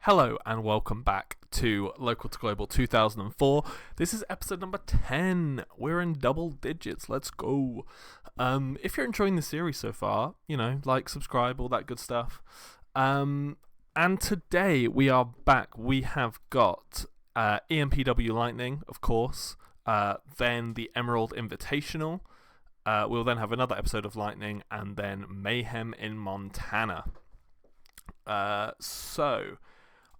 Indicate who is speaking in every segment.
Speaker 1: Hello and welcome back to Local to Global 2004. This is episode number 10. We're in double digits. Let's go. If you're enjoying the series so far, like, subscribe, all that good stuff. And today we are back. We have got EMPW Lightning, of course, then the Emerald Invitational. We'll then have another episode of Lightning, and then Mayhem in Montana. So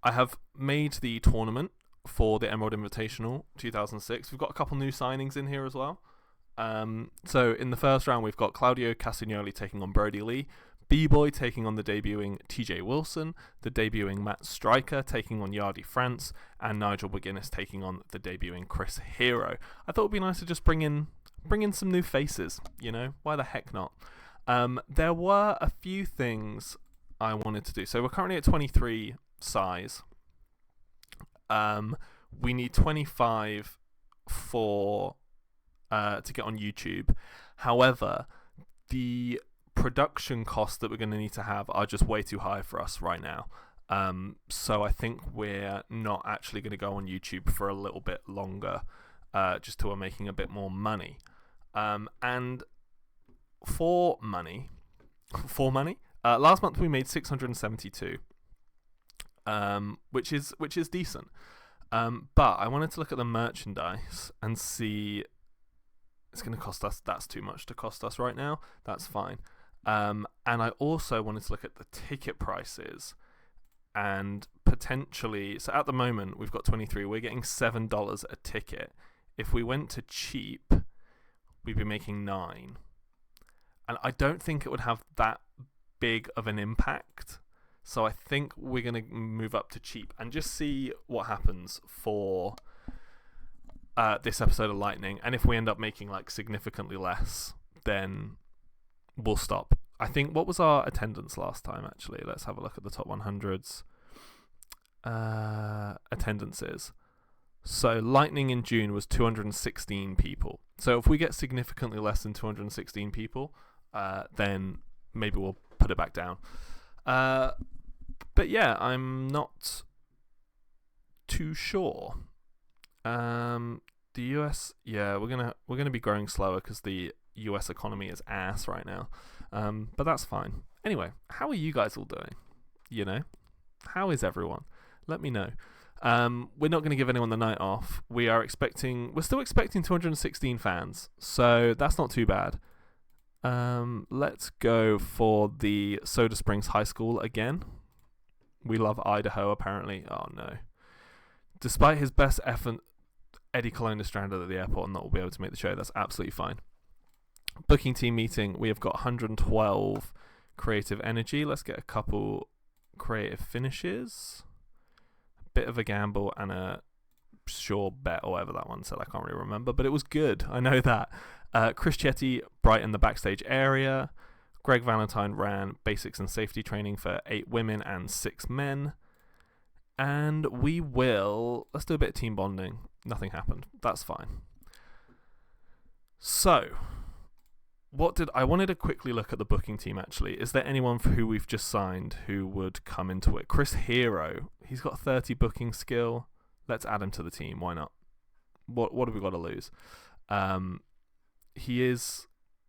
Speaker 1: I have made the tournament for the Emerald Invitational 2006. We've got a couple new signings in here as well. So in the first round, we've got Claudio Castagnoli taking on Brody Lee, B-Boy taking on the debuting TJ Wilson, the debuting Matt Stryker taking on Yardi France, and Nigel McGuinness taking on the debuting Chris Hero. I thought it would be nice to just bring in some new faces, why the heck not? There were a few things I wanted to do. So we're currently at 23 size. We need 25 for to get on YouTube. However, the production costs that we're going to need to have are just way too high for us right now. So I think we're not actually going to go on YouTube for a little bit longer, just till we're making a bit more money. And for money, last month we made 672, which is decent. But I wanted to look at the merchandise and see. It's going to cost us. That's too much to cost us right now. That's fine. And I also wanted to look at the ticket prices and potentially. So at the moment we've got 23. We're getting $7 a ticket. If we went to cheap, we'd be making $9. And I don't think it would have that big of an impact. So I think we're going to move up to cheap and just see what happens for this episode of Lightning. And if we end up making like significantly less, then we'll stop. I think, what was our attendance last time, actually? Let's have a look at the top 100s attendances. So Lightning in June was 216 people. So if we get significantly less than 216 people, then maybe we'll put it back down. But yeah, I'm not too sure. The US, yeah, we're gonna be growing slower because the US economy is ass right now. But that's fine. Anyway, how are you guys all doing? How is everyone? Let me know. We're not going to give anyone the night off. We're still expecting 216 fans, so that's not too bad. Let's go for the Soda Springs High School again. We love Idaho, apparently. Oh no. Despite his best effort, Eddie Colon is stranded at the airport and not will be able to make the show. That's absolutely fine. Booking team meeting. We have got 112 creative energy. Let's get a couple creative finishes. A bit of a gamble and a sure bet, or whatever that one said. I can't really remember, but it was good. I know that. Chris Chetty brightened the backstage area. Greg Valentine ran basics and safety training for 8 women and 6 men. And let's do a bit of team bonding. Nothing happened. That's fine. So, I wanted to quickly look at the booking team, actually. Is there anyone who we've just signed who would come into it? Chris Hero, he's got 30 booking skill. Let's add him to the team. Why not? What have we got to lose? He is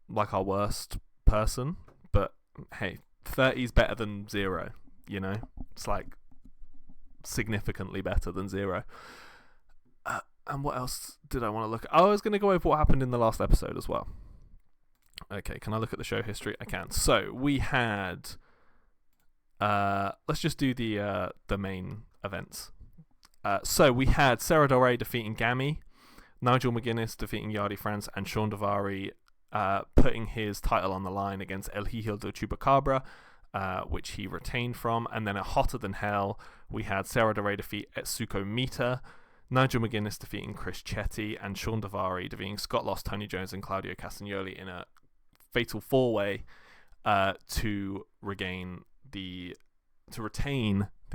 Speaker 1: like our worst person, but hey, 30 is better than 0. It's like significantly better than 0. And what else did I want to look at? I was going to go over what happened in the last episode as well. Okay, can I look at the show history? I can. So we had. Let's just do the main events. So we had Sarah Del Rey defeating Gammy, Nigel McGuinness defeating Yardi France, and Sean Davari putting his title on the line against El Hijo de Chupacabra, which he retained from. And then at Hotter Than Hell, we had Sarah Del Rey defeat Etsuko Mita, Nigel McGuinness defeating Chris Chetty, and Sean Davari defeating Scott Lost, Tony Jones, and Claudio Castagnoli in a fatal 4-way to retain the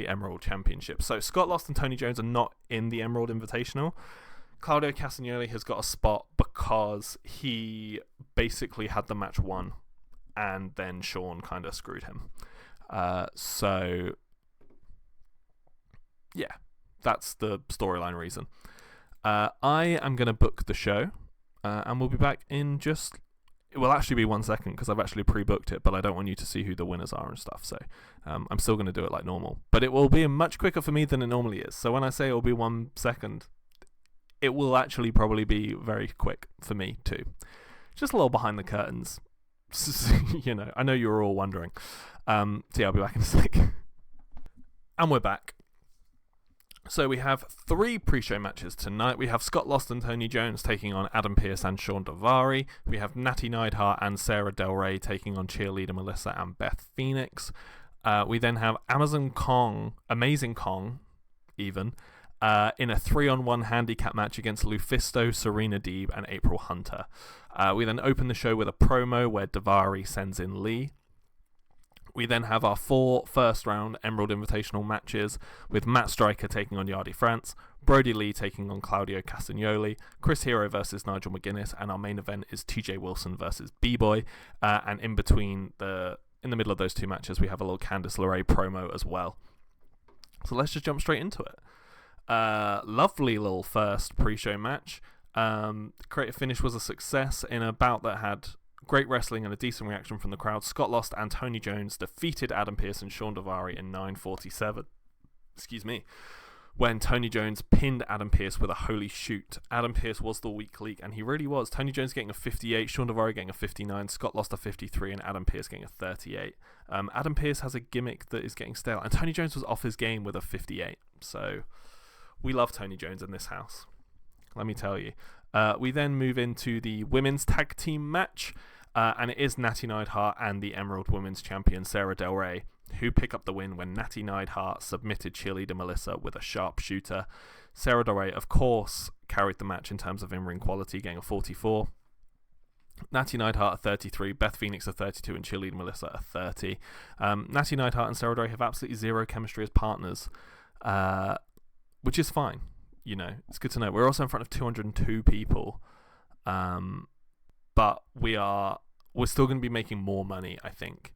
Speaker 1: Emerald Championship. So Scott Lost and Tony Jones are not in the Emerald Invitational. Claudio Castagnoli has got a spot because he basically had the match won, and then Sean kind of screwed him. So that's the storyline reason. I am going to book the show, and we'll be back in just... It will actually be 1 second because I've actually pre-booked it, but I don't want you to see who the winners are and stuff. So I'm still going to do it like normal. But it will be much quicker for me than it normally is. So when I say it will be 1 second, it will actually probably be very quick for me too. Just a little behind the curtains. I know you were all wondering. So yeah, I'll be back in a sec. And we're back. So we have 3 pre-show matches tonight. We have Scott Lost and Tony Jones taking on Adam Pearce and Sean Daivari. We have Natty Neidhart and Sarah Del Rey taking on Cheerleader Melissa and Beth Phoenix. We then have Amazing Kong, even, in a 3-on-1 handicap match against Lufisto, Serena Deeb, and April Hunter. We then open the show with a promo where Daivari sends in Lee. We then have our 4 first-round Emerald Invitational matches with Matt Striker taking on Yardy France, Brody Lee taking on Claudio Castagnoli, Chris Hero versus Nigel McGuinness, and our main event is TJ Wilson versus B-Boy. And in the middle of those 2 matches, we have a little Candice LeRae promo as well. So let's just jump straight into it. Lovely little first pre-show match. Creative finish was a success in a bout that had great wrestling and a decent reaction from the crowd. Scott Lost and Tony Jones defeated Adam Pearce and Sean Daivari in 9:47. When Tony Jones pinned Adam Pearce with a holy shoot. Adam Pearce was the weak link, and he really was. Tony Jones getting a 58, Sean Daivari getting a 59, Scott Lost a 53, and Adam Pearce getting a 38. Adam Pearce has a gimmick that is getting stale, and Tony Jones was off his game with a 58. So we love Tony Jones in this house, let me tell you. We then move into the women's tag team match. And it is Natty Neidhart and the Emerald Women's Champion Sarah Del Rey who pick up the win when Natty Neidhart submitted Cheerleader Melissa with a sharpshooter. Sarah Del Rey, of course, carried the match in terms of in-ring quality, getting a 44. Natty Neidhart a 33, Beth Phoenix a 32, and Cheerleader Melissa a 30. Natty Neidhart and Sarah Del Rey have absolutely zero chemistry as partners, which is fine. It's good to know. We're also in front of 202 people. But we're still going to be making more money, I think.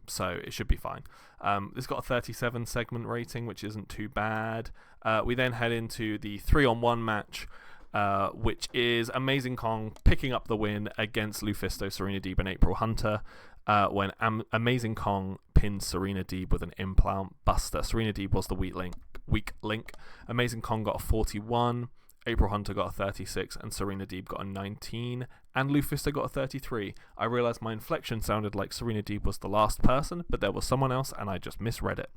Speaker 1: So it should be fine. It's got a 37 segment rating, which isn't too bad. We then head into the 3-on-1 match, which is Amazing Kong picking up the win against Lufisto, Serena Deeb, and April Hunter. When Amazing Kong pinned Serena Deeb with an implant buster. Serena Deeb was the weak link. Amazing Kong got a 41. April Hunter got a 36, and Serena Deeb got a 19, and Lufisto got a 33. I realised my inflection sounded like Serena Deeb was the last person, but there was someone else, and I just misread it.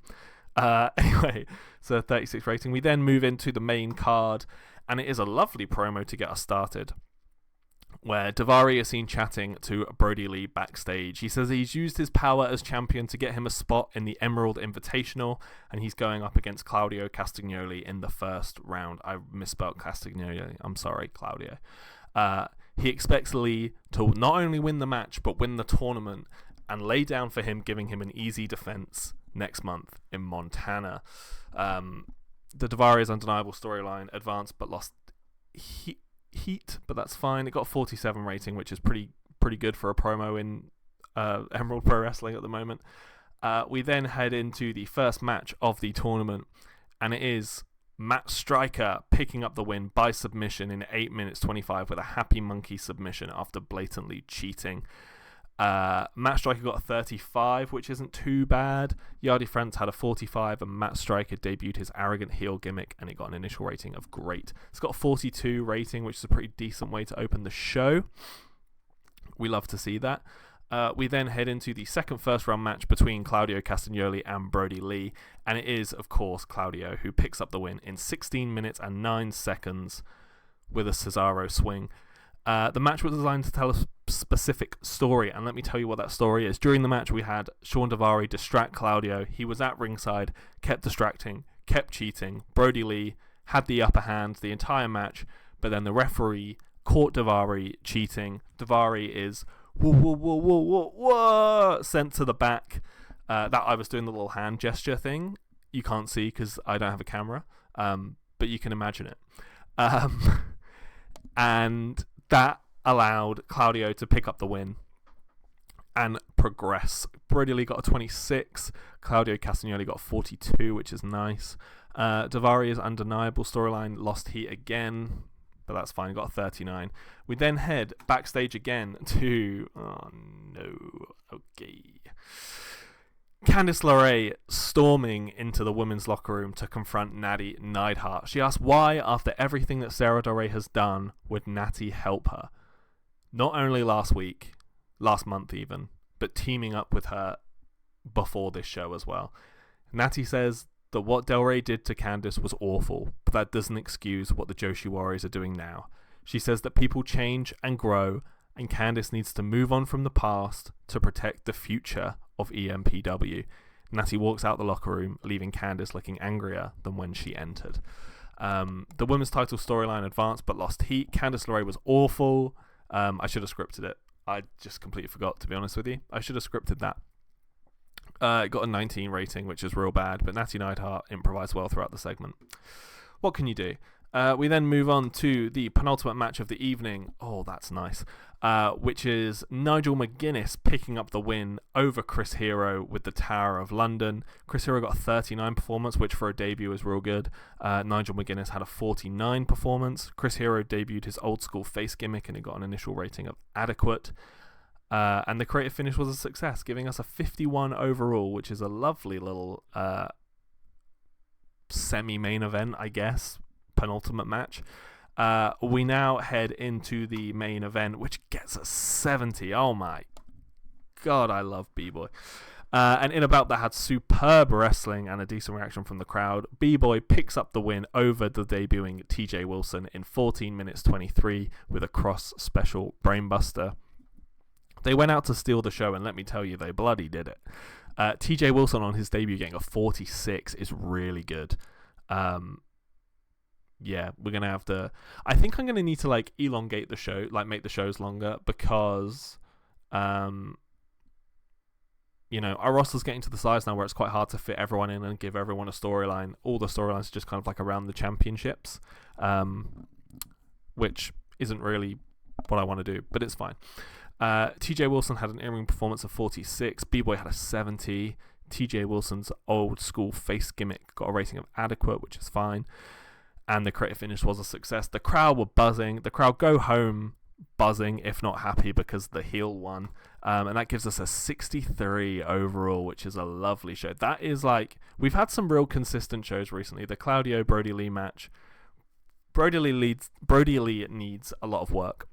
Speaker 1: Anyway, so 36 rating. We then move into the main card, and it is a lovely promo to get us started, where Daivari is seen chatting to Brody Lee backstage. He says he's used his power as champion to get him a spot in the Emerald Invitational, and he's going up against Claudio Castagnoli in the first round. I misspelled Castagnoli. I'm sorry, Claudio. He expects Lee to not only win the match, but win the tournament, and lay down for him, giving him an easy defense next month in Montana. The Daivari's undeniable storyline advanced, but lost heat, but that's fine. It got a 47 rating, which is pretty good for a promo in Emerald Pro Wrestling at the moment. We then head into the first match of the tournament, and it is Matt Striker picking up the win by submission in 8 minutes 25 with a happy monkey submission after blatantly cheating. Matt Striker got a 35, which isn't too bad. Yardy France had a 45, and Matt Striker debuted his arrogant heel gimmick, and it got an initial rating of great. It's got a 42 rating, which is a pretty decent way to open the show. We love to see that. We then head into the second first-round match between Claudio Castagnoli and Brody Lee, and it is, of course, Claudio who picks up the win in 16 minutes and 9 seconds with a Cesaro swing. The match was designed to tell a specific story, and let me tell you what that story is. During the match, we had Sean Daivari distract Claudio. He was at ringside, kept distracting, kept cheating. Brody Lee had the upper hand the entire match, but then the referee caught Daivari cheating. Daivari is sent to the back. That I was doing the little hand gesture thing. You can't see because I don't have a camera, but you can imagine it. And that allowed Claudio to pick up the win and progress. Brody Lee got a 26. Claudio Castagnoli got a 42, which is nice. Davari is undeniable storyline. Lost heat again, but that's fine. Got a 39. We then head backstage again to... Oh, no. Okay. Candice LeRae storming into the women's locker room to confront Natty Neidhart. She asks why, after everything that Sarah Del Rey has done, would Natty help her? Not only last month even, but teaming up with her before this show as well. Natty says that what Del Rey did to Candice was awful, but that doesn't excuse what the Joshi Warriors are doing now. She says that people change and grow, and Candice needs to move on from the past to protect the future of EMPW. Natty walks out the locker room, leaving Candice looking angrier than when she entered. The women's title storyline advanced but lost heat. Candice LeRae was awful. I should have scripted it. I just completely forgot, to be honest with you. I should have scripted that. It got a 19 rating, which is real bad, but Natty Neidhart improvised well throughout the segment. What can you do? We then move on to the penultimate match of the evening. Oh, that's nice. Which is Nigel McGuinness picking up the win over Chris Hero with the Tower of London. Chris Hero got a 39 performance, which for a debut is real good. Nigel McGuinness had a 49 performance. Chris Hero debuted his old school face gimmick and he got an initial rating of adequate. And the creative finish was a success, giving us a 51 overall, which is a lovely little semi-main event, I guess. Penultimate match. We now head into the main event, which gets a 70. Oh my god, I love B-Boy. And in about that had superb wrestling and a decent reaction from the crowd. B-Boy picks up the win over the debuting TJ Wilson in 14 minutes 23 with a cross special brainbuster. They went out to steal the show, and let me tell you, they bloody did it. TJ Wilson on his debut getting a 46 is really good. Yeah, we're going to have to... I think I'm going to need to, like, elongate the show, like, make the shows longer, because, you know, our roster's getting to the size now where it's quite hard to fit everyone in and give everyone a storyline. All the storylines are just kind of, like, around the championships, which isn't really what I want to do, but it's fine. TJ Wilson had an in-ring performance of 46. B-Boy had a 70. TJ Wilson's old school face gimmick got a rating of adequate, which is fine. And the creative finish was a success. The crowd were buzzing. The crowd go home buzzing, if not happy, because the heel won. And that gives us a 63 overall, which is a lovely show. That is like... We've had some real consistent shows recently. The Claudio Brody Lee match. Brody Lee needs a lot of work.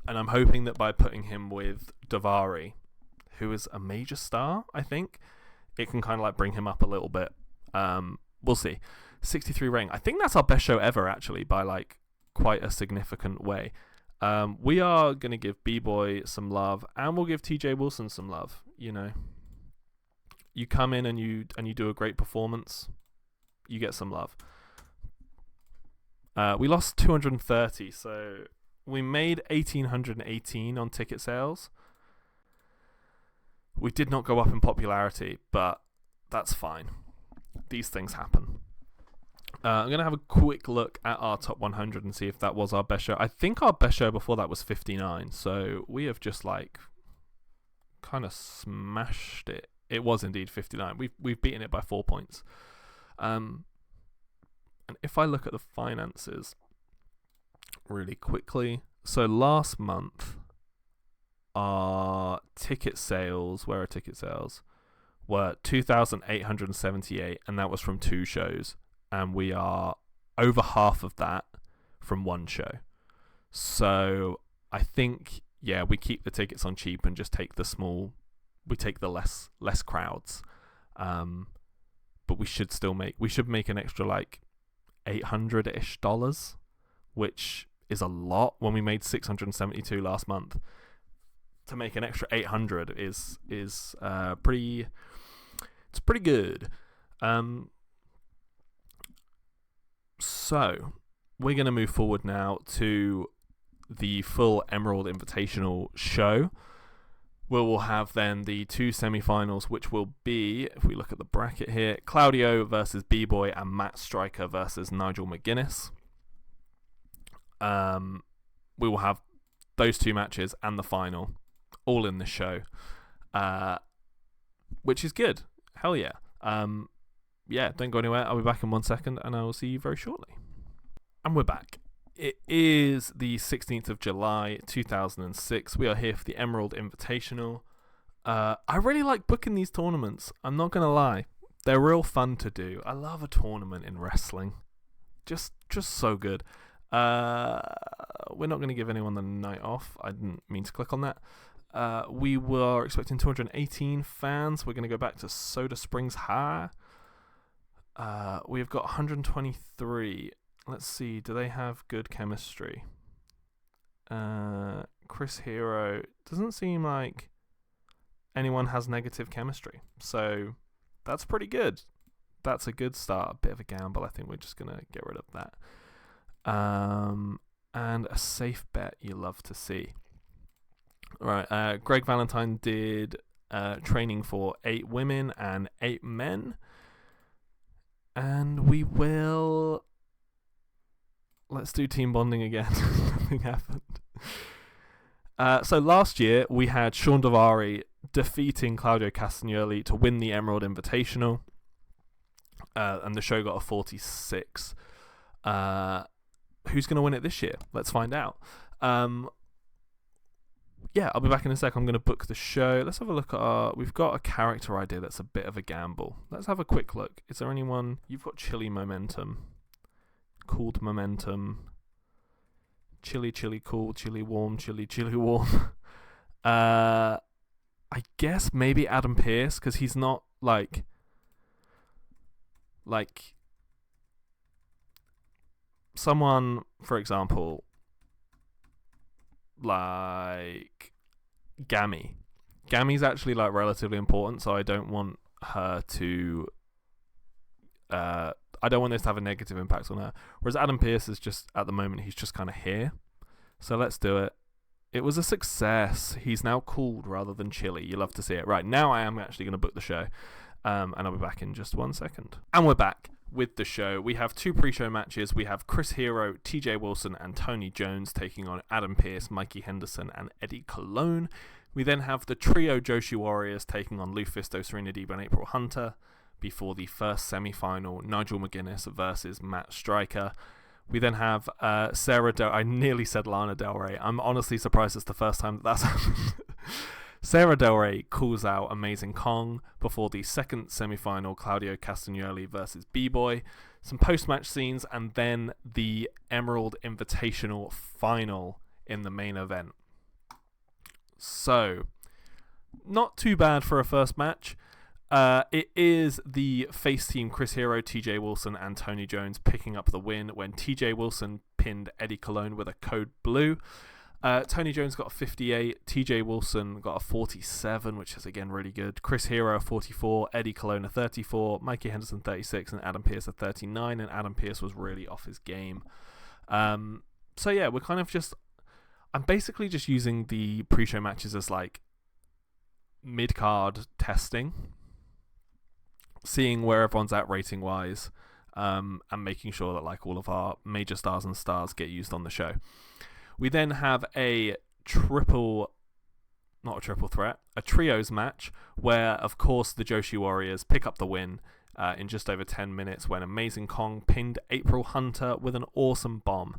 Speaker 1: And I'm hoping that by putting him with Davari, who is a major star, I think, it can kind of like bring him up a little bit. We'll see. 63 rating. I think that's our best show ever, actually, by like quite a significant way. We are going to give B-Boy some love, and we'll give TJ Wilson some love. You know, you come in and you do a great performance, you get some love. We lost 230, so we made 1,818 on ticket sales. We did not go up in popularity, but that's fine. These things happen. I'm going to have a quick look at our top 100 and see if that was our best show. I think our best show before that was 59, so we have just like kind of smashed it. It was indeed 59. We've beaten it by 4 points. And if I look at the finances really quickly, so last month our ticket sales, where are ticket sales, were 2,878, and that was from 2 shows. And we are over half of that from 1 show. So I think, yeah, we keep the tickets on cheap and just take the less crowds. But we should make an extra like $800-ish, which is a lot when we made 672 last month. To make an extra 800 is pretty good. So, we're going to move forward now to the full Emerald Invitational show, where we'll have then the 2 semi-finals, which will be, if we look at the bracket here, Claudio versus B-Boy and Matt Striker versus Nigel McGuinness. We will have those 2 matches and the final all in the show. which is good. Hell yeah. Yeah, don't go anywhere. I'll be back in 1 second, and I will see you very shortly. And we're back. It is the 16th of July, 2006. We are here for the Emerald Invitational. I really like booking these tournaments. I'm not going to lie. They're real fun to do. I love a tournament in wrestling. Just so good. We're not going to give anyone the night off. I didn't mean to click on that. We were expecting 218 fans. We're going to go back to Soda Springs High. We've got 123. Let's see. Do they have good chemistry? Chris Hero. Doesn't seem like anyone has negative chemistry. So that's pretty good. That's a good start. A bit of a gamble. I think we're just going to get rid of that. And a safe bet you love to see. All right. Greg Valentine did training for 8 women and 8 men. And we will... Let's do team bonding again. Nothing happened. So last year, we had Sean Davari defeating Claudio Castagnoli to win the Emerald Invitational. And the show got a 46. Who's going to win it this year? Let's find out. Yeah, I'll be back in a sec. I'm going to book the show. Let's have a look at we've got a character idea that's a bit of a gamble. Let's have a quick look. Is there anyone... You've got Chili Momentum. Cooled Momentum. Chili cool. Chili warm. Chili warm. I guess maybe Adam Pearce, because he's not like someone, for example, like Gammy. Gammy's actually like relatively important, so I don't want her to I don't want this to have a negative impact on her. Whereas Adam Pearce is just, at the moment, he's just kind of here. So let's do it. It was a success. He's now called rather than Chili. You love to see it. Right, now I am actually going to book the show. And I'll be back in just 1 second. And we're back with the show. We have 2 pre-show matches. We have Chris Hero, TJ Wilson, and Tony Jones taking on Adam Pearce, Mikey Henderson, and Eddie Colon. We then have the trio Joshi Warriors taking on Lou Fisto, Serena Deeb, and April Hunter before the first semi-final, Nigel McGuinness versus Matt Striker. We then have I nearly said Lana Del Rey. I'm honestly surprised it's the first time that's happened. Sarah Del Rey calls out Amazing Kong before the second semi-final, Claudio Castagnoli versus B-Boy. Some post-match scenes, and then the Emerald Invitational final in the main event. So, not too bad for a first match. It is the face team Chris Hero, TJ Wilson, and Tony Jones picking up the win when TJ Wilson pinned Eddie Colon with a code blue. Tony Jones got a 58, TJ Wilson got a 47, which is again really good. Chris Hero a 44, Eddie Colon a 34, Mikey Henderson 36, and Adam Pearce a 39. And Adam Pearce was really off his game. So yeah, we're kind of just... I'm basically just using the pre-show matches as like mid-card testing, seeing where everyone's at rating wise, and making sure that like all of our major stars and stars get used on the show. We then have a trios match where of course the Joshi Warriors pick up the win in just over 10 minutes when Amazing Kong pinned April Hunter with an awesome bomb.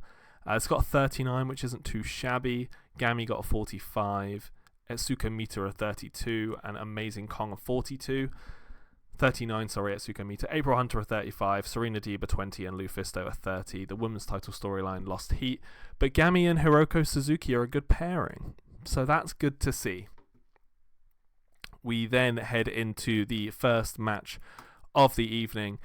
Speaker 1: It's got a 39, which isn't too shabby. Gammy got a 45, Etsuka Mita a 32, and Amazing Kong a 42. 39, Etsuka Mita. April Hunter a 35, Serena Deeb a 20, and Lou Fisto a 30. The women's title storyline lost heat, but Gammy and Hiroko Suzuki are a good pairing, so that's good to see. We then head into the first match of the evening,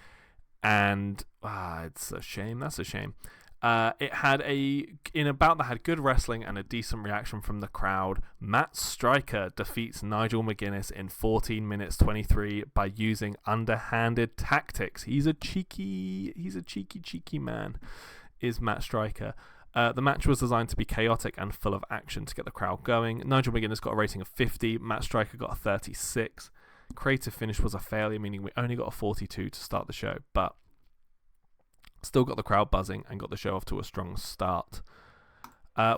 Speaker 1: and it's a shame. That's a shame. It had had good wrestling and a decent reaction from the crowd. Matt Striker defeats Nigel McGuinness in 14 minutes 23 by using underhanded tactics. He's a cheeky man, is Matt Striker. The match was designed to be chaotic and full of action to get the crowd going. Nigel McGuinness got a rating of 50. Matt Striker got a 36. Creative finish was a failure, meaning we only got a 42 to start the show, but still got the crowd buzzing and got the show off to a strong start.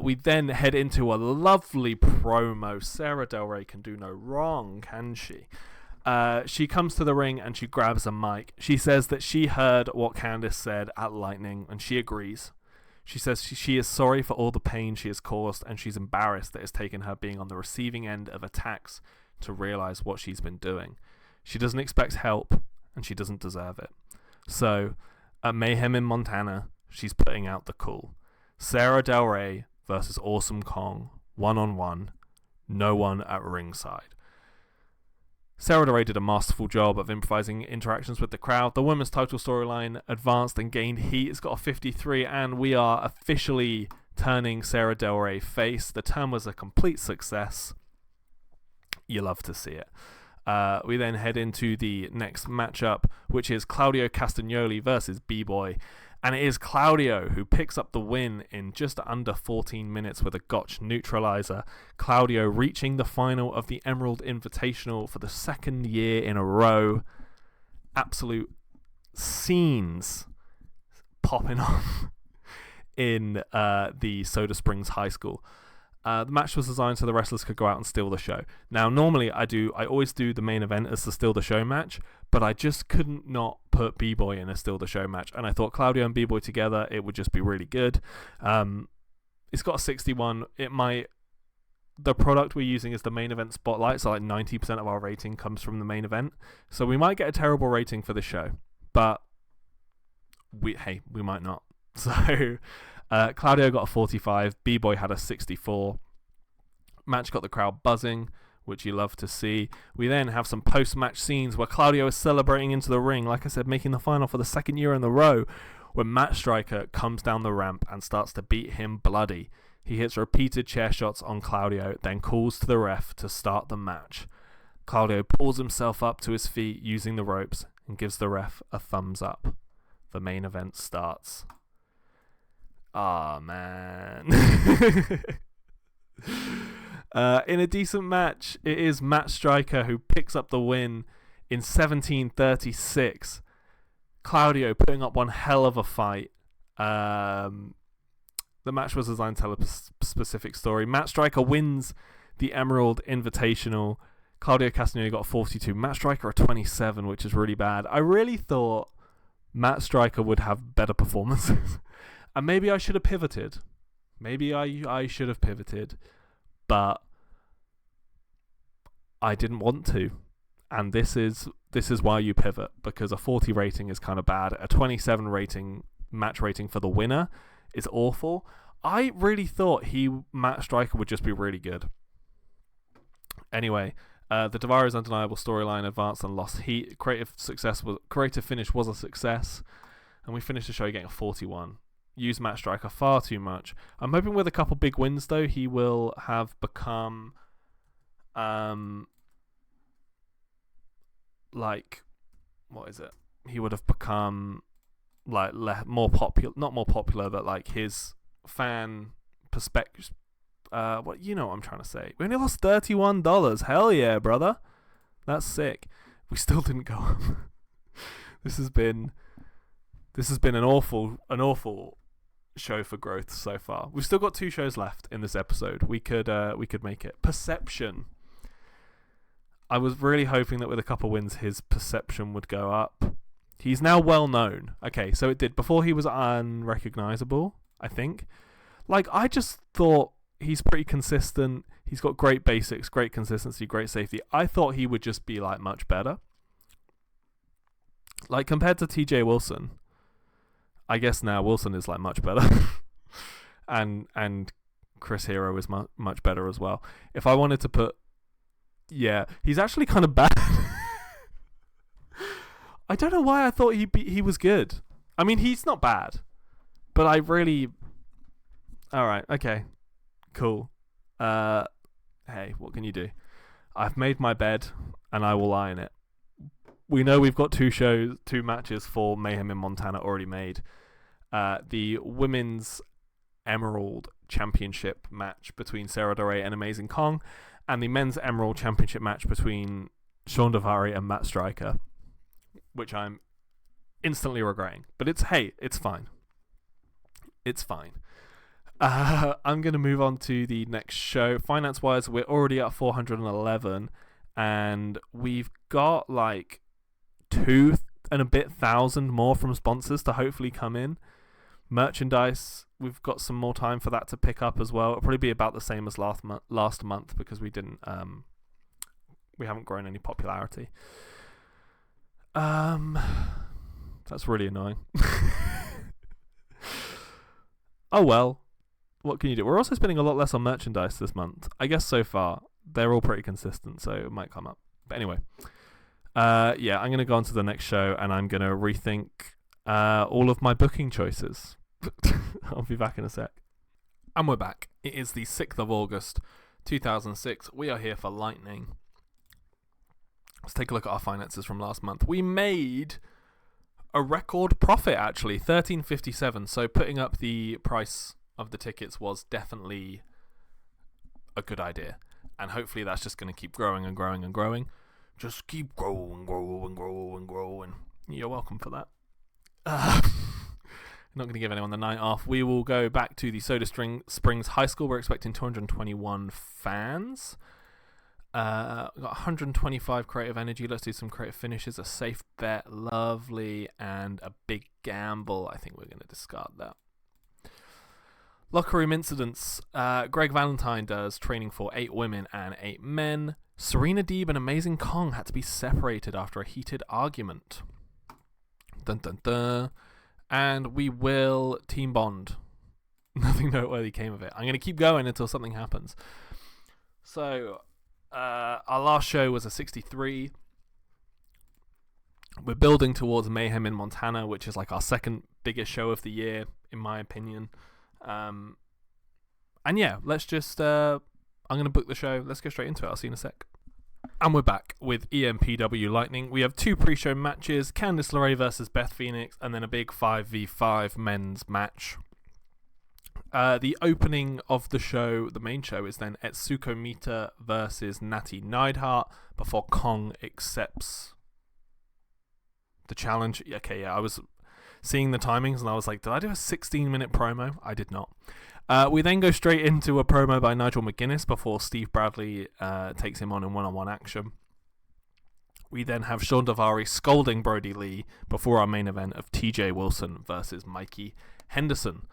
Speaker 1: We then head into a lovely promo. Sarah Del Rey can do no wrong, can she? She comes to the ring and she grabs a mic. She says that she heard what Candice said at Lightning, and she agrees. She says she is sorry for all the pain she has caused, and she's embarrassed that it's taken her being on the receiving end of attacks to realize what she's been doing. She doesn't expect help, and she doesn't deserve it. So, at Mayhem in Montana, she's putting out the call. Sarah Del Rey versus Awesome Kong, 1-on-1, no one at ringside. Sarah Del Rey did a masterful job of improvising interactions with the crowd. The women's title storyline advanced and gained heat. It's got a 53, and we are officially turning Sarah Del Rey face. The turn was a complete success. You love to see it. We then head into the next matchup, which is Claudio Castagnoli versus B-Boy. And it is Claudio who picks up the win in just under 14 minutes with a Gotch neutralizer. Claudio reaching the final of the Emerald Invitational for the second year in a row. Absolute scenes popping off in the Soda Springs High School. The match was designed so the wrestlers could go out and steal the show. Now, normally I always do the main event as the steal the show match, but I just couldn't not put B-Boy in a steal the show match. And I thought Claudio and B-Boy together, it would just be really good. It's got a 61. The product we're using is the main event spotlight, so like 90% of our rating comes from the main event. So we might get a terrible rating for the show, but we might not. So Claudio got a 45, B-Boy had a 64. Match got the crowd buzzing, which you love to see. We then have some post-match scenes where Claudio is celebrating into the ring, like I said, making the final for the second year in a row, when Matt Striker comes down the ramp and starts to beat him bloody. He hits repeated chair shots on Claudio, then calls to the ref to start the match. Claudio pulls himself up to his feet using the ropes and gives the ref a thumbs up. The main event starts. Ah, man. In a decent match, it is Matt Striker who picks up the win in 17:36. Claudio putting up one hell of a fight. The match was designed to tell a specific story. Matt Striker wins the Emerald Invitational. Claudio Castagnoli got a 42. Matt Striker a 27, which is really bad. I really thought Matt Striker would have better performances. And maybe I should have pivoted. Maybe I should have pivoted. But I didn't want to. And this is why you pivot. Because a 40 rating is kind of bad. A 27 rating, match rating for the winner, is awful. I really thought Matt Striker would just be really good. Anyway, the Tavares Undeniable storyline advanced and lost heat. Creative finish was a success. And we finished the show getting a 41. Used Matt Striker far too much. I'm hoping with a couple big wins, though, he will have become what is it? He would have become like more popular, not more popular, but like his fan perspective. What I'm trying to say? We only lost $31. Hell yeah, brother. That's sick. We still didn't go up. This has been an awful show for growth so far. We've still got 2 shows left in this episode. We could make it. Perception. I was really hoping that with a couple wins his perception would go up. He's now well known. Okay, so it did. Before he was unrecognizable, I think. Like, I just thought he's pretty consistent. He's got great basics, great consistency, great safety. I thought he would just be like much better. Like compared to TJ Wilson. I guess now Wilson is like much better. and Chris Hero is much better as well. If I wanted to put, yeah, he's actually kind of bad. I don't know why I thought he was good. I mean, he's not bad, but I really. All right, okay, cool. Hey, what can you do? I've made my bed, and I will lie in it. We know we've got 2 matches for Mayhem in Montana already made. The Women's Emerald Championship match between Sarah Del Rey and Amazing Kong, and the Men's Emerald Championship match between Sean Davari and Matt Striker, which I'm instantly regretting. But it's fine. It's fine. I'm going to move on to the next show. Finance-wise, we're already at 411, and we've got like 2,000 more from sponsors to hopefully come in. Merchandise, we've got some more time for that to pick up as well. It'll probably be about the same as last month because we haven't grown any popularity. That's really annoying. Oh well, what can you do? We're also spending a lot less on merchandise this month. I guess so far they're all pretty consistent, so it might come up. But anyway, yeah, I'm gonna go on to the next show and I'm gonna rethink all of my booking choices. I'll be back in a sec. And we're back. It is the 6th of August, 2006. We are here for Lightning. Let's take a look at our finances from last month. We made a record profit, actually, $13.57. So putting up the price of the tickets was definitely a good idea. And hopefully that's just going to keep growing and growing and growing. Just keep growing. You're welcome for that. Not going to give anyone the night off. We will go back to the Soda Springs High School. We're expecting 221 fans. Got 125 creative energy. Let's do some creative finishes. A safe bet, lovely, and a big gamble. I think we're going to discard that. Locker room incidents. Greg Valentine does training for 8 women and 8 men. Serena Deeb and Amazing Kong had to be separated after a heated argument. Dun dun dun. And we will team bond. Nothing noteworthy came of it. I'm going to keep going until something happens. So, our last show was a 63. We're building towards Mayhem in Montana, which is like our second biggest show of the year, in my opinion. And yeah, let's just... I'm going to book the show. Let's go straight into it. I'll see you in a sec. And we're back with EMPW Lightning. We have 2 pre-show matches, Candice LeRae versus Beth Phoenix, and then a big 5v5 men's match. The opening of the show, the main show, is then Etsuko Mita versus Natty Neidhart before Kong accepts the challenge. Okay, yeah, I was seeing the timings and I was like, did I do a 16-minute promo? I did not. We then go straight into a promo by Nigel McGuinness before Steve Bradley takes him on in one-on-one action. We then have Sean Davari scolding Brody Lee before our main event of TJ Wilson versus Mikey Henderson.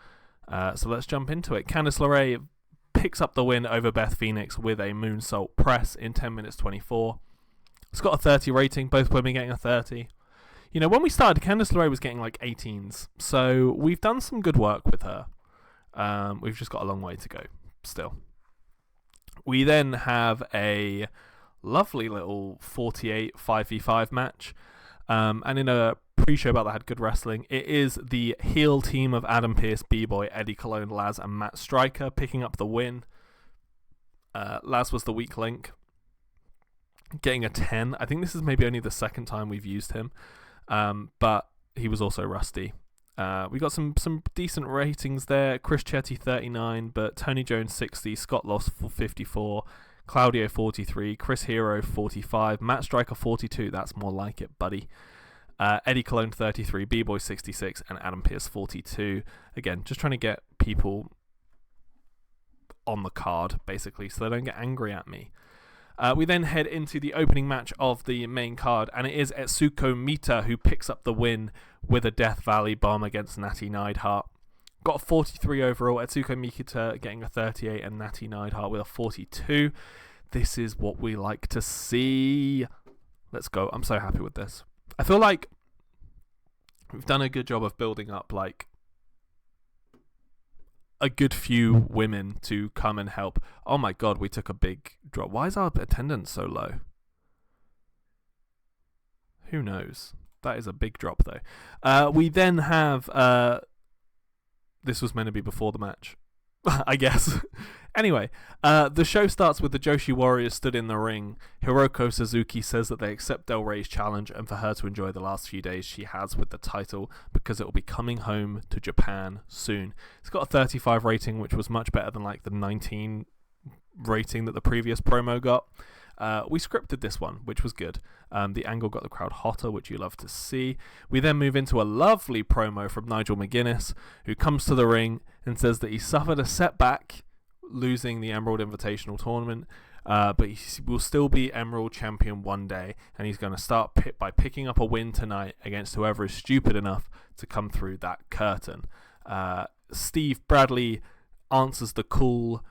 Speaker 1: So let's jump into it. Candice LeRae picks up the win over Beth Phoenix with a moonsault press in 10 minutes 24. It's got a 30 rating, both women getting a 30. You know, when we started, Candice LeRae was getting like 18s, so we've done some good work with her. We've just got a long way to go still. We then have a lovely little 48 5v5 match. And in a pre-show about that had good wrestling, it is the heel team of Adam Pearce, B-Boy, Eddie Colon, Laz, and Matt Stryker picking up the win. Laz was the weak link, getting a 10. I think this is maybe only the second time we've used him, but he was also rusty. We got some decent ratings there. Chris Chetty 39, but Tony Jones 60, Scott Loss 54, Claudio 43, Chris Hero 45, Matt Stryker 42. That's more like it, buddy. Eddie Colon 33, B-Boy 66, and Adam Pearce 42. Again, just trying to get people on the card, basically, so they don't get angry at me. We then head into the opening match of the main card, and it is Etsuko Mita who picks up the win with a Death Valley bomb against Natty Neidhart. Got a 43 overall, Etsuko Mita getting a 38, and Natty Neidhart with a 42. This is what we like to see. Let's go. I'm so happy with this. I feel like we've done a good job of building up like a good few women to come and help. Oh my god, we took a big drop. Why is our attendance so low? Who knows? That is a big drop though. We then have this was meant to be before the match, I guess. Anyway, the show starts with the Joshi Warriors stood in the ring. Hiroko Suzuki says that they accept Del Rey's challenge and for her to enjoy the last few days she has with the title because it will be coming home to Japan soon. It's got a 35 rating, which was much better than like the 19 rating that the previous promo got. We scripted this one, which was good. The angle got the crowd hotter, which you love to see. We then move into a lovely promo from Nigel McGuinness, who comes to the ring and says that he suffered a setback losing the Emerald Invitational tournament, but he will still be Emerald champion one day, and he's going to start by picking up a win tonight against whoever is stupid enough to come through that curtain. Steve Bradley answers the call,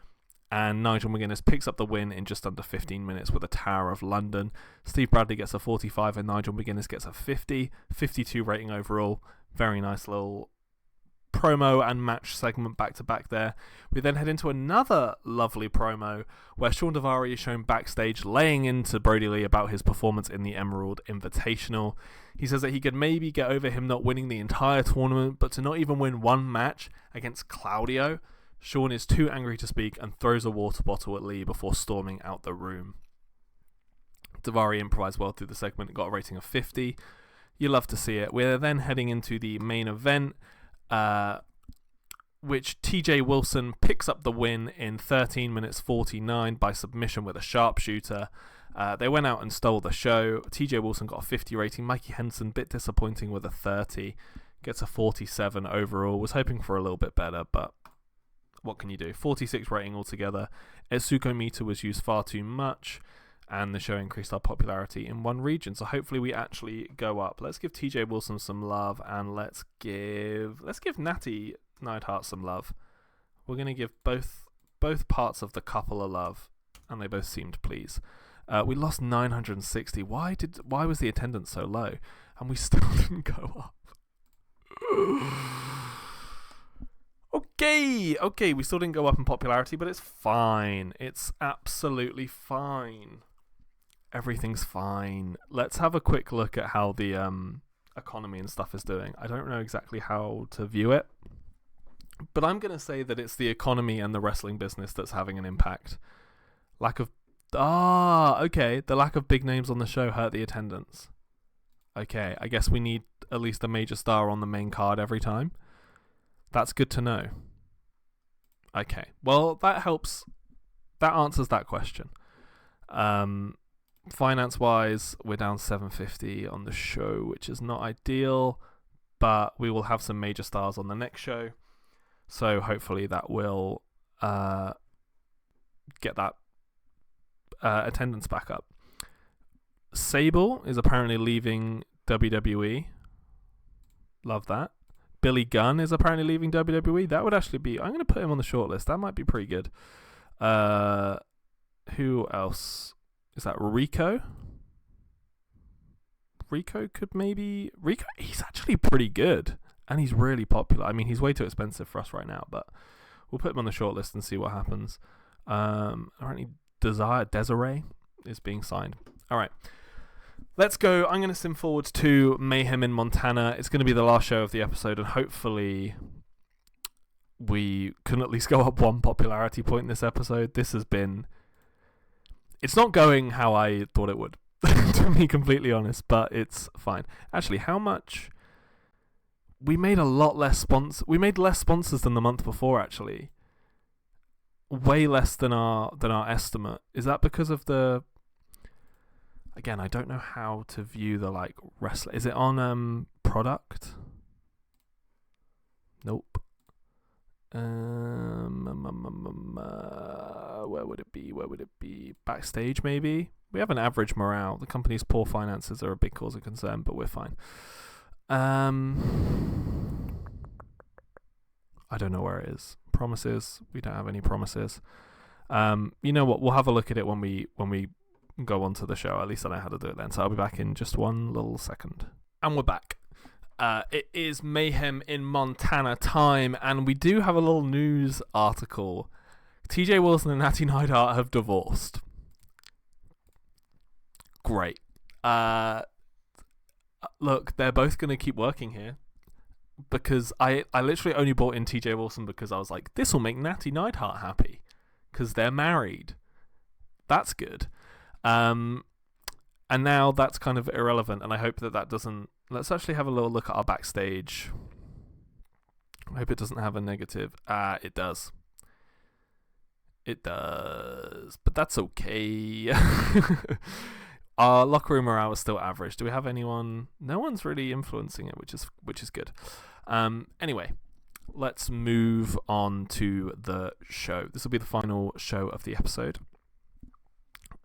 Speaker 1: and Nigel McGuinness picks up the win in just under 15 minutes with a Tower of London. Steve Bradley gets a 45 and Nigel McGuinness gets a 50. 52 rating overall. Very nice little promo and match segment back to back there. We then head into another lovely promo where Sean Daivari is shown backstage laying into Brody Lee about his performance in the Emerald Invitational. He says that he could maybe get over him not winning the entire tournament, but to not even win one match against Claudio, Sean is too angry to speak and throws a water bottle at Lee before storming out the room. Daivari improvised well through the segment and got a rating of 50. You love to see it. We're then heading into the main event, which TJ Wilson picks up the win in 13 minutes 49 by submission with a sharpshooter. They went out and stole the show. TJ Wilson got a 50 rating. Mikey Henson, bit disappointing with a 30. Gets a 47 overall. Was hoping for a little bit better, but what can you do? 46 rating altogether. Etsuko Mita was used far too much, and the show increased our popularity in one region. So hopefully we actually go up. Let's give TJ Wilson some love, and let's give Natty Neidhart some love. We're gonna give both parts of the couple a love, and they both seemed pleased. We lost 960. Why was the attendance so low? And we still didn't go up. Okay, we still didn't go up in popularity, but it's fine. It's absolutely fine. Everything's fine. Let's have a quick look at how the economy and stuff is doing. I don't know exactly how to view it, but I'm going to say that it's the economy and the wrestling business that's having an impact. The lack of big names on the show hurt the attendance. Okay, I guess we need at least a major star on the main card every time. That's good to know. Okay, well, that helps. That answers that question. Finance-wise, we're down 750 on the show, which is not ideal, but we will have some major stars on the next show, so hopefully that will get that attendance back up. Sable is apparently leaving WWE. Love that. Billy Gunn is apparently leaving WWE. That would actually be... I'm going to put him on the shortlist. That might be pretty good. Who else? Is that Rico? Rico could maybe... Rico, he's actually pretty good. And he's really popular. I mean, he's way too expensive for us right now, but we'll put him on the shortlist and see what happens. Apparently Desiree is being signed. All right. Let's go. I'm going to sim forward to Mayhem in Montana. It's going to be the last show of the episode, and hopefully we can at least go up one popularity point this episode. This has been... It's not going how I thought it would, to be completely honest, but it's fine. Actually, how much... We made a lot less We made less sponsors than the month before, actually. Way less than our estimate. Is that because of the... Again, I don't know how to view the wrestler. Is it on product? Nope. Where would it be? Backstage, maybe? We have an average morale. The company's poor finances are a big cause of concern, but we're fine. I don't know where it is. Promises. We don't have any promises. You know what? We'll have a look at it when we go on to the show. At least I know how to do it then. So I'll be back in just one little second. And we're back. It is Mayhem in Montana time, and we do have a little news article. TJ Wilson and Natty Neidhart have divorced. Great. Look, they're both going to keep working here, because I literally only bought in TJ Wilson because I was like, this will make Natty Neidhart happy, because they're married. That's good. And now that's kind of irrelevant, and I hope that doesn't... Let's actually have a little look at our backstage. I hope it doesn't have a negative. It does. It does, but that's okay. Our locker room morale is still average. Do we have anyone? No one's really influencing it, which is good. Anyway, let's move on to the show. This will be the final show of the episode.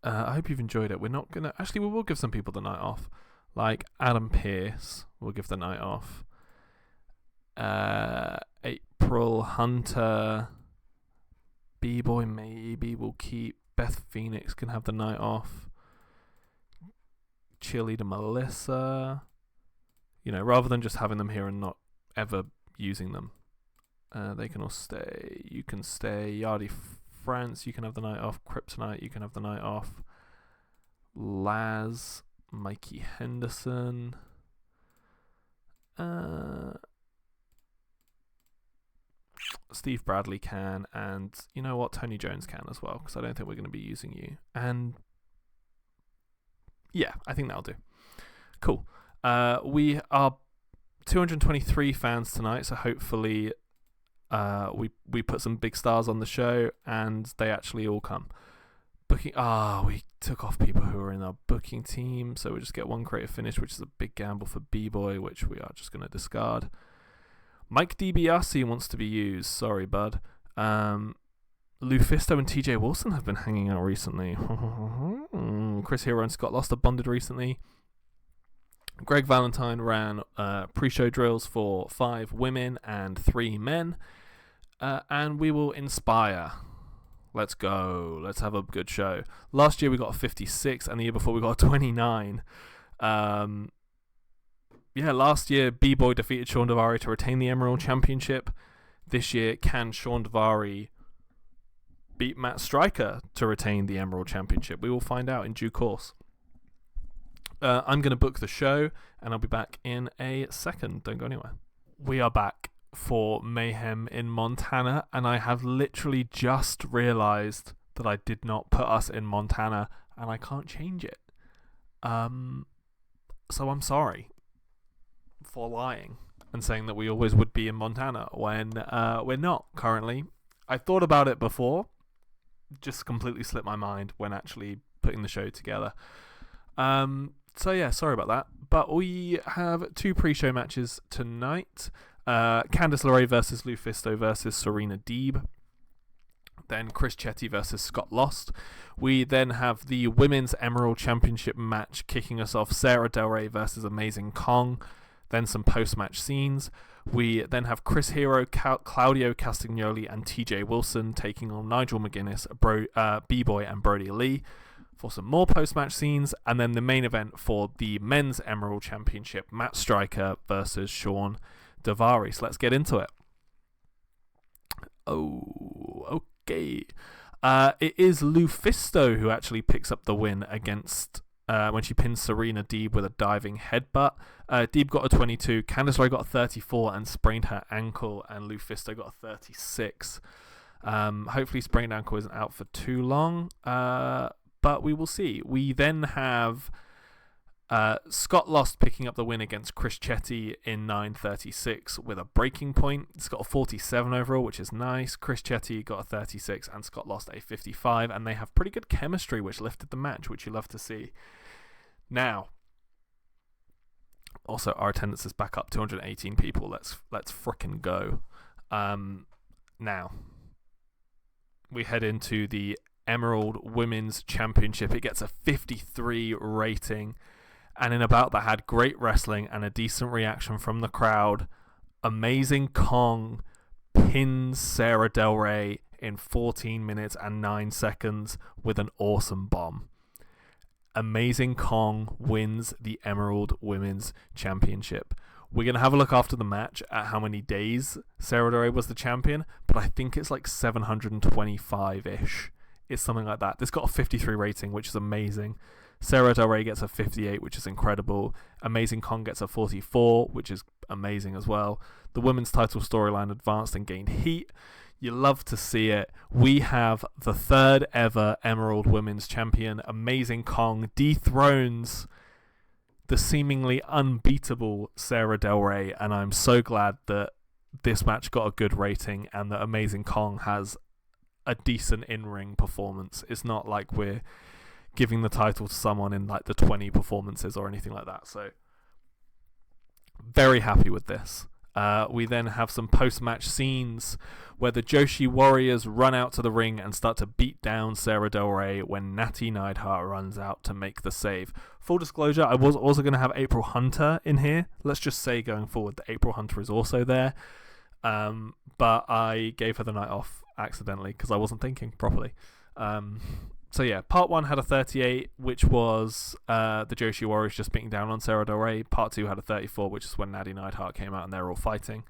Speaker 1: I hope you've enjoyed it. We're not gonna we will give some people the night off, like Adam Pearce. We'll give the night off. April Hunter. B-Boy maybe will keep. Beth Phoenix can have the night off. Cheerleader Melissa. Rather than just having them here and not ever using them. They can all stay. You can stay. Yardi France, you can have the night off. Kryptonite, you can have the night off. Laz. Mikey Henderson. Steve Bradley can, and you know what, Tony Jones can as well, because I don't think we're going to be using you. And yeah, I think that'll do. Cool. We are 223 fans tonight, so hopefully we put some big stars on the show and they actually all come. We took off people who were in our booking team, so we just get one creative finish, which is a big gamble for B-Boy, which we are just going to discard. Mike DiBiase wants to be used. Sorry, bud. Lufisto and TJ Wilson have been hanging out recently. Chris Hero and Scott Lost have bonded recently. Greg Valentine ran pre-show drills for 5 women and 3 men. And we will inspire. Let's go. Let's have a good show. Last year we got a 56, and the year before we got a 29. Last year B-Boy defeated Sean Davari to retain the Emerald Championship. This year, can Sean Davari beat Matt Striker to retain the Emerald Championship? We will find out in due course. I'm going to book the show, and I'll be back in a second. Don't go anywhere. We are back for Mayhem in Montana, and I have literally just realised that I did not put us in Montana, and I can't change it. So I'm sorry for lying and saying that we always would be in Montana when we're not currently. I thought about it before, just completely slipped my mind when actually putting the show together. So yeah, sorry about that. But we have 2 pre-show matches tonight. Candice LeRae versus Lufisto versus Serena Deeb. Then Chris Chetty versus Scott Lost. We then have the Women's Emerald Championship match kicking us off. Sarah Del Rey versus Amazing Kong. Then some post-match scenes. We then have Chris Hero, Claudio Castagnoli, and TJ Wilson taking on Nigel McGuinness, B-Boy, and Brody Lee for some more post-match scenes. And then the main event for the Men's Emerald Championship, Matt Striker versus Sean Davari. So let's get into it. Oh, okay. It is Lufisto who actually picks up the win against when she pins Serena Deeb with a diving headbutt. Deeb got a 22, Candice LeRae got a 34 and sprained her ankle, and Lufisto got a 36. Hopefully sprained ankle isn't out for too long, but we will see. We then have Scott Lost picking up the win against Chris Chetty in 9:36 with a breaking point. It's got a 47 overall, which is nice. Chris Chetty got a 36 and Scott Lost a 55, and they have pretty good chemistry, which lifted the match, which you love to see. Now, also our attendance is back up, 218 people. Let's frickin' go. Now we head into the Emerald Women's Championship. It gets a 53 rating. And in about that had great wrestling and a decent reaction from the crowd. Amazing Kong pins Sarah Del Rey in 14 minutes and 9 seconds with an awesome bomb. Amazing Kong wins the Emerald Women's Championship. We're going to have a look after the match at how many days Sarah Del Rey was the champion, but I think it's like 725-ish. It's something like that. This got a 53 rating, which is amazing. Sarah Del Rey gets a 58, which is incredible. Amazing Kong gets a 44, which is amazing as well. The women's title storyline advanced and gained heat. You love to see it. We have the 3rd ever Emerald Women's Champion. Amazing Kong dethrones the seemingly unbeatable Sarah Del Rey, and I'm so glad that this match got a good rating and that Amazing Kong has a decent in-ring performance. It's not like we're giving the title to someone in like the 20 performances or anything like that. So very happy with this. We then have some post-match scenes where the Joshi Warriors run out to the ring and start to beat down Sarah Del Rey when Natty Neidhart runs out to make the save. Full disclosure, I was also going to have April Hunter in here. Let's just say going forward that April Hunter is also there. But I gave her the night off accidentally because I wasn't thinking properly. So yeah, part 1 had a 38, which was the Joshi Warriors just beating down on Sarah Del Rey. Part 2 had a 34, which is when Natty Neidhart came out and they're all fighting.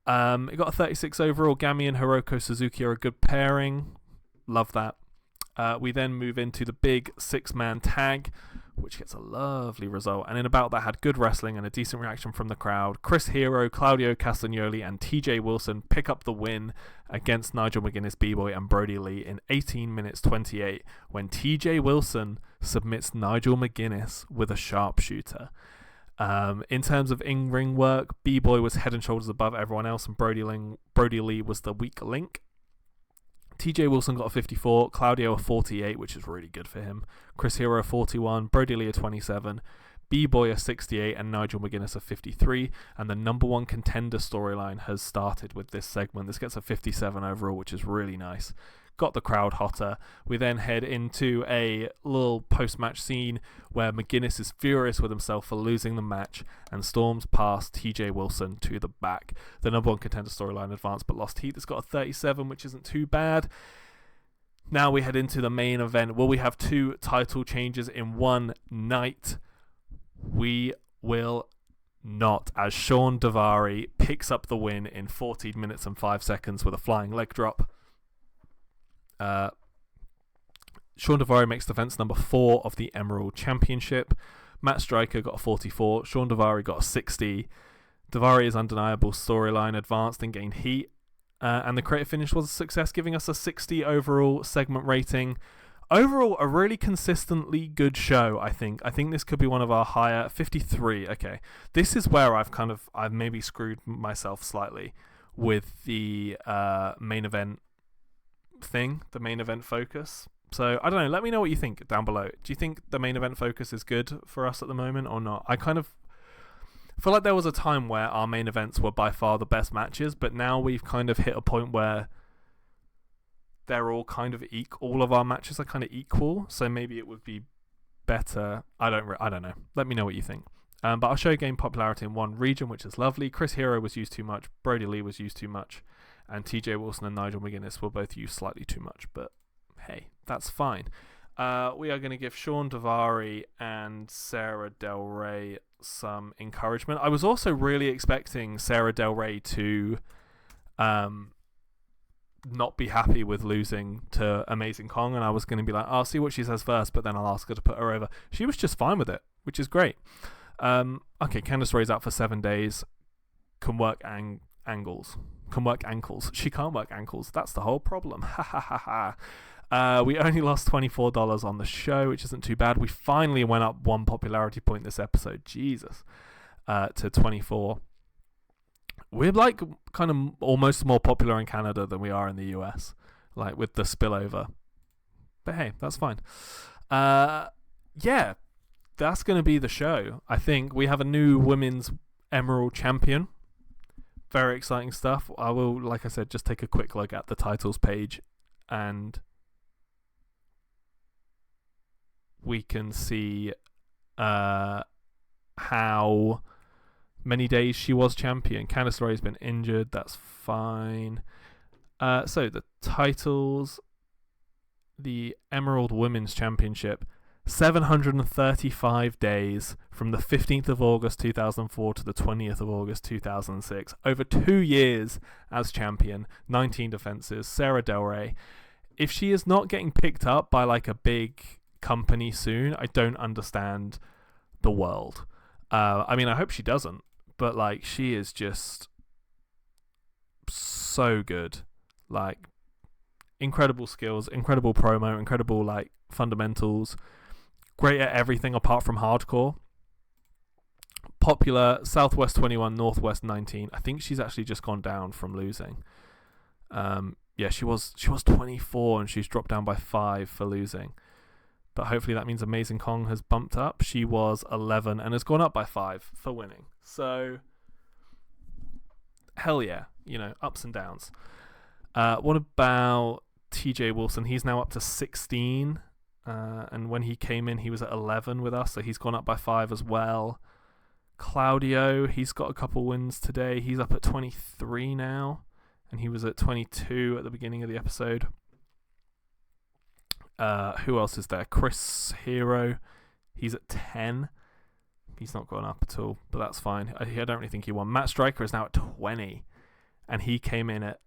Speaker 1: It got a 36 overall. Gami and Hiroko Suzuki are a good pairing. Love that. We then move into the big 6-man tag, which gets a lovely result. And in about that had good wrestling and a decent reaction from the crowd. Chris Hero, Claudio Castagnoli, and TJ Wilson pick up the win against Nigel McGuinness, B-Boy, and Brody Lee in 18 minutes 28 when TJ Wilson submits Nigel McGuinness with a sharpshooter. In terms of in-ring work, B-Boy was head and shoulders above everyone else, and Brody Lee was the weak link. TJ Wilson got a 54, Claudio a 48, which is really good for him. Chris Hero a 41, Brody Lee a 27, B-Boy a 68, and Nigel McGuinness a 53. And the number 1 contender storyline has started with this segment. This gets a 57 overall, which is really nice. Got the crowd hotter. We then head into a little post-match scene where McGuinness is furious with himself for losing the match and storms past TJ Wilson to the back. The number 1 contender storyline advanced but lost heat. It's got a 37, which isn't too bad. Now we head into the main event. Will we have 2 title changes in one night? We will not, as Sean Daivari picks up the win in 14 minutes and 5 seconds with a flying leg drop. Sean Daivari makes defense number 4 of the Emerald Championship. Matt Striker got a 44. Sean Daivari got a 60. Daivari's undeniable storyline advanced and gained heat. And the creative finish was a success, giving us a 60 overall segment rating. Overall, a really consistently good show, I think. I think this could be one of our higher... 53, okay. This is where I've maybe screwed myself slightly with the main event thing, the main event focus. So I don't know, let me know what you think down below. Do you think the main event focus is good for us at the moment or not? I kind of feel like there was a time where our main events were by far the best matches, but now we've kind of hit a point where they're all kind of all of our matches are kind of equal, so maybe it would be better. I don't know, let me know what you think. But our show gained popularity in one region, which is lovely. Chris Hero was used too much, Brody Lee was used too much, and TJ Wilson and Nigel McGuinness were both used slightly too much, but hey, that's fine. We are going to give Sean Daivari and Sarah Del Rey some encouragement. I was also really expecting Sarah Del Rey to not be happy with losing to Amazing Kong, and I was going to be like, I'll see what she says first, but then I'll ask her to put her over. She was just fine with it, which is great. Okay, Candice Ray's out for 7 days. Can work ankles. She can't work ankles. That's the whole problem. Ha ha ha ha. We only lost $24 on the show, which isn't too bad. We finally went up 1 popularity point this episode. Jesus. To 24. We're like kind of almost more popular in Canada than we are in the US, like with the spillover. But hey, that's fine. Yeah, that's going to be the show. I think we have a new women's Emerald Champion. Very exciting stuff. I will, like I said, just take a quick look at the titles page and we can see how many days she was champion. Candice LeRae's been injured. That's fine. So the titles, the Emerald Women's Championship, 735 days from the 15th of August 2004 to the 20th of August 2006. Over 2 years as champion, 19 defenses. Sarah Del Rey. If she is not getting picked up by like a big company soon, I don't understand the world. I mean, I hope she doesn't, but like she is just so good. Like incredible skills, incredible promo, incredible like fundamentals. Great at everything apart from hardcore. Popular, Southwest 21, Northwest 19. I think she's actually just gone down from losing. Yeah, she was 24 and she's dropped down by 5 for losing. But hopefully that means Amazing Kong has bumped up. She was 11 and has gone up by 5 for winning. So, hell yeah, ups and downs. What about TJ Wilson? He's now up to 16. And when he came in, he was at 11 with us, so he's gone up by 5 as well. Claudio, he's got a couple wins today. He's up at 23 now, and he was at 22 at the beginning of the episode. Who else is there? Chris Hero, he's at 10. He's not gone up at all, but that's fine. I don't really think he won. Matt Stryker is now at 20, and he came in at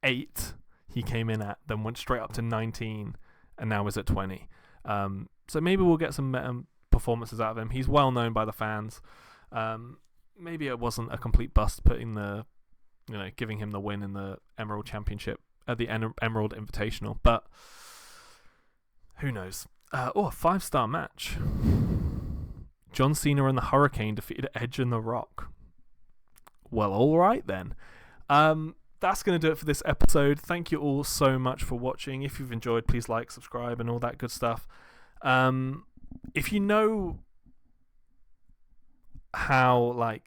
Speaker 1: 8. He came in at, then went straight up to 19, and now is at 20. So maybe we'll get some performances out of him. He's well known by the fans. Maybe it wasn't a complete bust putting giving him the win in the Emerald Championship at the Emerald Invitational, but who knows? A 5-star match. John Cena and the Hurricane defeated Edge and The Rock. Well, all right then. That's going to do it for this episode. Thank you all so much for watching. If you've enjoyed, please like, subscribe, and all that good stuff. If you know how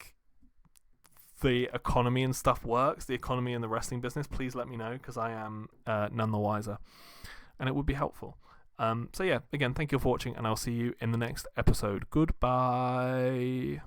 Speaker 1: the economy and stuff works, the economy in the wrestling business, please let me know, because I am none the wiser, and it would be helpful. So yeah, again, thank you for watching, and I'll see you in the next episode. Goodbye.